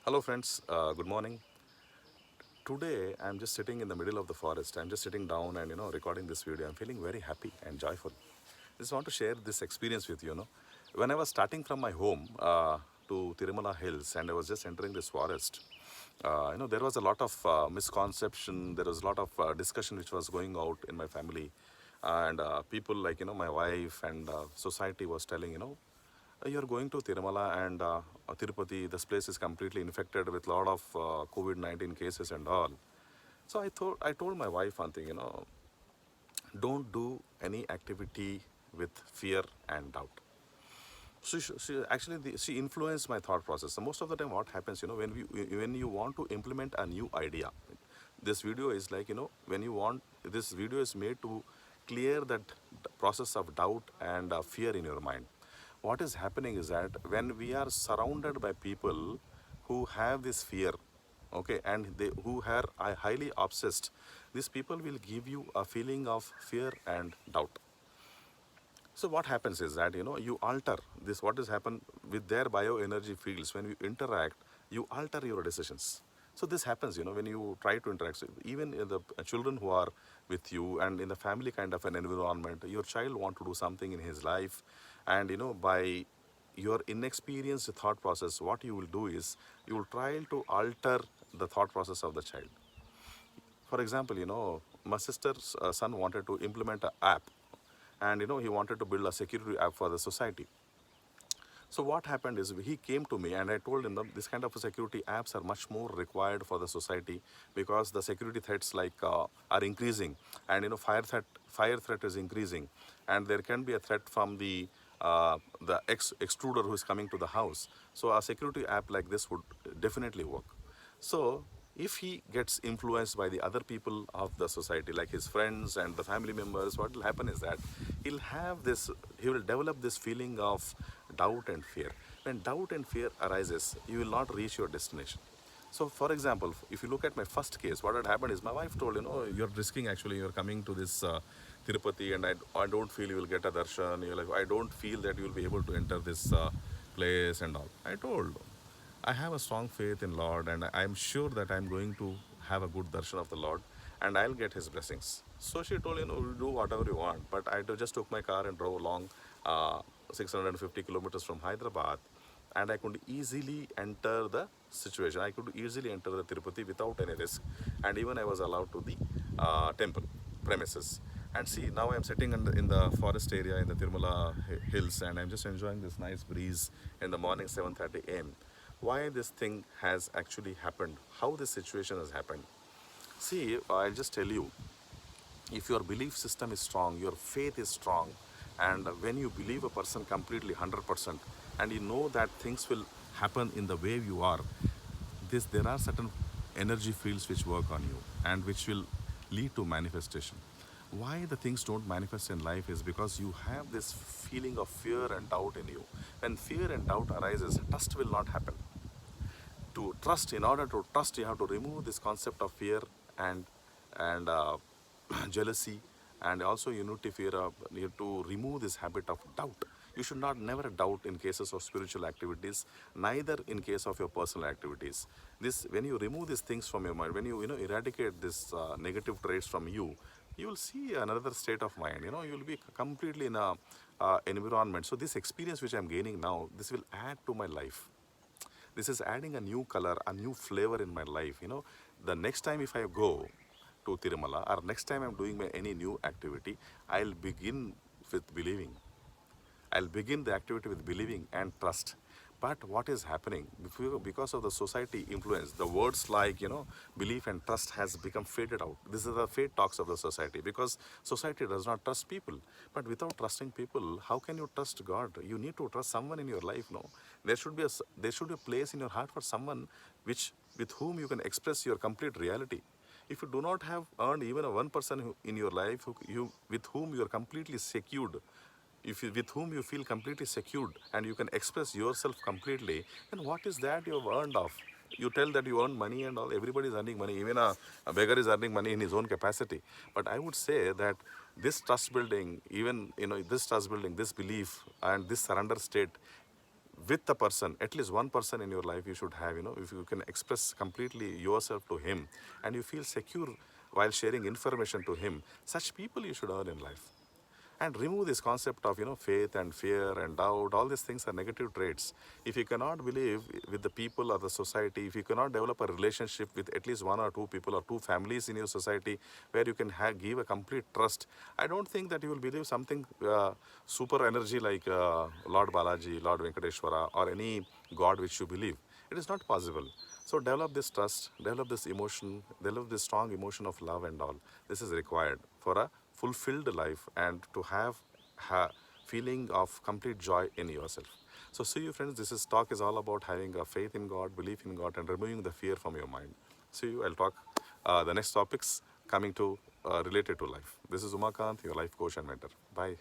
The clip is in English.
Hello friends, good morning. Today I'm just sitting in the middle of the forest. I'm just sitting down and recording this video. I'm feeling very happy and joyful. Just want to share this experience with you. When I was starting from my home to Tirumala Hills and I was just entering this forest, there was a lot of misconception. There was a lot of discussion which was going out in my family, and people like my wife and society was telling you're going to Tirumala and Tirupati. This place is completely infected with a lot of COVID-19 cases and all. So I told my wife one thing, don't do any activity with fear and doubt. She actually she influenced my thought process. So most of the time, what happens, when you want to implement a new idea, this video is like when you want this video is made to clear that process of doubt and fear in your mind. What is happening is that when we are surrounded by people who have this fear, okay, and they who are highly obsessed, these people will give you a feeling of fear and doubt. So what happens is that you alter this. What has happened with their bioenergy fields when you interact, you alter your decisions. So this happens when you try to interact. So even in the children who are with you and in the family kind of an environment, your child want to do something in his life, and by your inexperienced thought process, what you will do is you will try to alter the thought process of the child. For example, my sister's son wanted to implement an app, and he wanted to build a security app for the society. So what happened is he came to me and I told him that this kind of security apps are much more required for the society because the security threats like are increasing, and fire threat is increasing, and there can be a threat from the extruder who is coming to the house. So a security app like this would definitely work. So if he gets influenced by the other people of the society, like his friends and the family members, what will happen is that he will develop this feeling of doubt and fear. When doubt and fear arises, you will not reach your destination. So, for example, if you look at my first case, what had happened is my wife told, you're risking actually, you're coming to this Tirupati, and I don't feel you will get a darshan. You're like, I don't feel that you will be able to enter this place and all. I told, I have a strong faith in Lord, and I'm sure that I'm going to have a good darshan of the Lord, and I'll get His blessings. So she told, do whatever you want. But just took my car and drove along 650 kilometers from Hyderabad, and I could easily enter the situation. I could easily enter the Tirupati without any risk, and even I was allowed to the temple premises. And see, now I'm sitting in the forest area in the Tirumala hills, and I'm just enjoying this nice breeze in the morning 7:30 a.m. Why this thing has actually happened, how this situation has happened. See, I'll just tell you, if your belief system is strong, your faith is strong, and when you believe a person completely 100%, and you know that things will happen in the way you are, there are certain energy fields which work on you and which will lead to manifestation. Why the things don't manifest in life is because you have this feeling of fear and doubt in you. When fear and doubt arises, trust will not happen. To trust, in order to trust, you have to remove this concept of fear and jealousy, and also you need to you have to remove this habit of doubt. You should not never doubt in cases of spiritual activities, neither in case of your personal activities. This, when you remove these things from your mind, when you eradicate this negative traits from you, you will see another state of mind. You will be completely in a environment. So this experience which I'm gaining now, this will add to my life. This is adding a new color, a new flavor in my life. The next time if I go to Tirumala, or next time I'm doing any new activity, I'll begin with believing. I'll begin the activity with believing and trust. But what is happening? Because of the society influence, the words like, belief and trust has become faded out. This is the fade talks of the society, because society does not trust people. But without trusting people, how can you trust God? You need to trust someone in your life, no? There should be a place in your heart for someone with whom you can express your complete reality. If you do not have earned even a one person in your life with whom you are completely secured, with whom you feel completely secured and you can express yourself completely, then what is that you have earned of? You tell that you earn money and all, everybody is earning money, even a beggar is earning money in his own capacity. But I would say that this trust building, even this trust building, this belief and this surrender state with the person, at least one person in your life you should have, if you can express completely yourself to him and you feel secure while sharing information to him, such people you should earn in life. And remove this concept of faith and fear and doubt. All these things are negative traits. If you cannot believe with the people or the society, if you cannot develop a relationship with at least one or two people or two families in your society where you can give a complete trust, I don't think that you will believe something super energy like Lord Balaji, Lord Venkateshwara, or any god which you believe. It is not possible. So develop this trust, develop this emotion, develop this strong emotion of love and all. This is required for a fulfilled life and to have feeling of complete joy in yourself. So see you friends, this is talk is all about having a faith in God, belief in God, and removing the fear from your mind. See you, I'll talk the next topics coming to related to life. This is Umakant, your life coach and mentor. Bye.